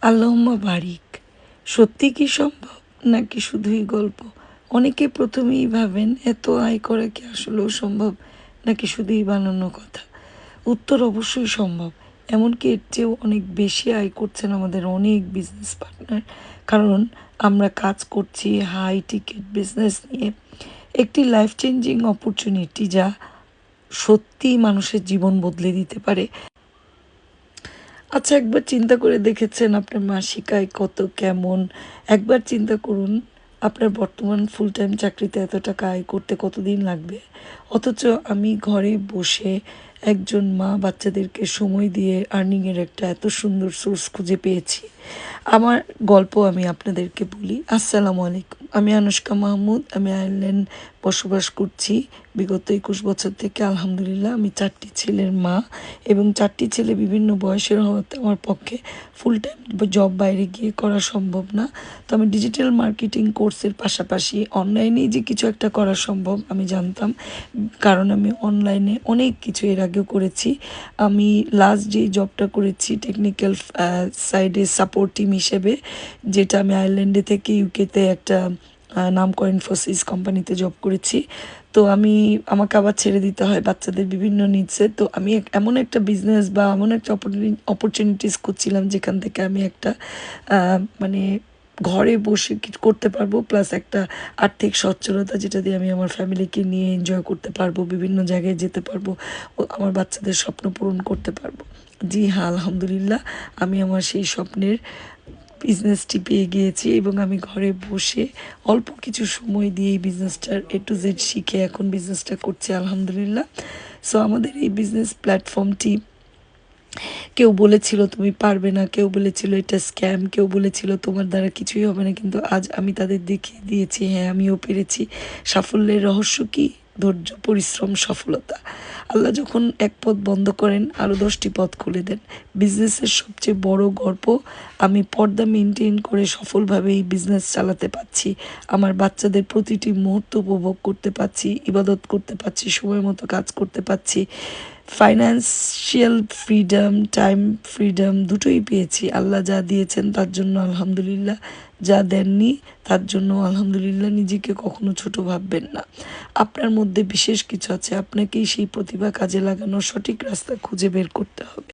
আল্লাহুম্মা বারিক। সত্যি কি সম্ভব নাকি শুধুই গল্প? অনেকে প্রথমেই ভাবেন এত আয় করা কি আসলেও সম্ভব নাকি শুধুই বানানো কথা? উত্তর অবশ্যই সম্ভব। এমনকি এর চেয়েও অনেক বেশি আয় করছেন আমাদের অনেক বিজনেস পার্টনার। কারণ আমরা কাজ করছি হাই টিকেট বিজনেস নিয়ে। একটি লাইফ চেঞ্জিং অপরচুনিটি যা সত্যিই মানুষের জীবন বদলে দিতে পারে। আচ্ছা, একবার চিন্তা করে দেখেছেন আপনার মাসিক আয় কত, কেমন? একবার চিন্তা করুন আপনার বর্তমান ফুল টাইম চাকরিতে এত টাকা আয় করতে কতদিন লাগবে? অথচ আমি ঘরে বসে একজন মা বাচ্চাদেরকে সময় দিয়ে আর্নিং এর একটা এত সুন্দর সোর্স খুঁজে পেয়েছি। আমার গল্প আমি আপনাদেরকে বলি। আসসালামু আলাইকুম। আমি আনুশকা মাহমুদ। আমি আয়ারল্যান্ড বসবাস করছি বিগত ২১ বছর থেকে। আলহামদুলিল্লাহ আমি ৪ টি ছেলের মা এবং ৪ টি ছেলে বিভিন্ন বয়সের হওয়াতে আমার পক্ষে ফুল টাইম জব বাইরে গিয়ে করা সম্ভব না। তো আমি ডিজিটাল মার্কেটিং কোর্সের পাশাপাশি অনলাইনেই যে কিছু একটা করা সম্ভব আমি জানতাম। কারণ আমি অনলাইনে অনেক কিছু এর আগেও করেছি। আমি লাস্ট যেই জবটা করেছি টেকনিক্যাল সাইডে সাপোর্ট টিম হিসেবে, যেটা আমি আয়ারল্যান্ডে থেকে ইউকেতে একটা নামকরা ইনফোসিস কোম্পানিতে জব করেছি। তো আমাকে আবার ছেড়ে দিতে হয় বাচ্চাদের বিভিন্ন নিডসে। তো আমি এমন একটা বিজনেস বা এমন একটা অপরচুনিটিস খুঁজছিলাম যেখান থেকে আমি একটা মানে ঘরে বসে কিছু করতে পারবো, প্লাস একটা আর্থিক সচ্ছলতা যেটা দিয়ে আমি আমার ফ্যামিলিকে নিয়ে এনজয় করতে পারবো, বিভিন্ন জায়গায় যেতে পারবো, ও আমার বাচ্চাদের স্বপ্ন পূরণ করতে পারবো। জি হ্যাঁ, আলহামদুলিল্লাহ আমি আমার সেই স্বপ্নের বিজনেসটি পেয়ে গিয়েছি এবং আমি ঘরে বসে অল্প কিছু সময় দিয়ে এই বিজনেসটার এ টু জেড শিখে এখন বিজনেসটা করছি আলহামদুলিল্লাহ। সো আমাদের এই বিজনেস প্ল্যাটফর্মটি, কেউ বলেছিল তুমি পারবে না, কেউ বলেছিল এটা স্ক্যাম, কেউ বলেছিল তোমার দ্বারা কিছুই হবে না, কিন্তু আজ আমি তাদের দেখিয়ে দিয়েছি হ্যাঁ আমিও পেরেছি। সাফল্যের রহস্য কি? ধৈর্য, পরিশ্রম, সফলতা। আল্লাহ যখন এক পথ বন্ধ করেন আরও 10টি পথ খুলে দেন। বিজনেসের সবচেয়ে বড় গল্প, আমি পর্দা মেনটেন করে সফলভাবে এই বিজনেস চালাতে পারছি। আমার বাচ্চাদের প্রতিটি মুহূর্ত উপভোগ করতে পারছি, ইবাদত করতে পারছি, সময় মতো কাজ করতে পারছি। ফাইন্যান্সিয়াল ফ্রিডম, টাইম ফ্রিডম দুটোই পেয়েছি। আল্লাহ যা দিয়েছেন তার জন্য আলহামদুলিল্লাহ, যা দেননি তার জন্য আলহামদুলিল্লাহ। নিজেকে কখনো ছোট ভাববেন না। আপনার মধ্যে বিশেষ কিছু আছে, আপনাকেই সেই প্রতিভা কাজে লাগানোর সঠিক রাস্তা খুঁজে বের করতে হবে।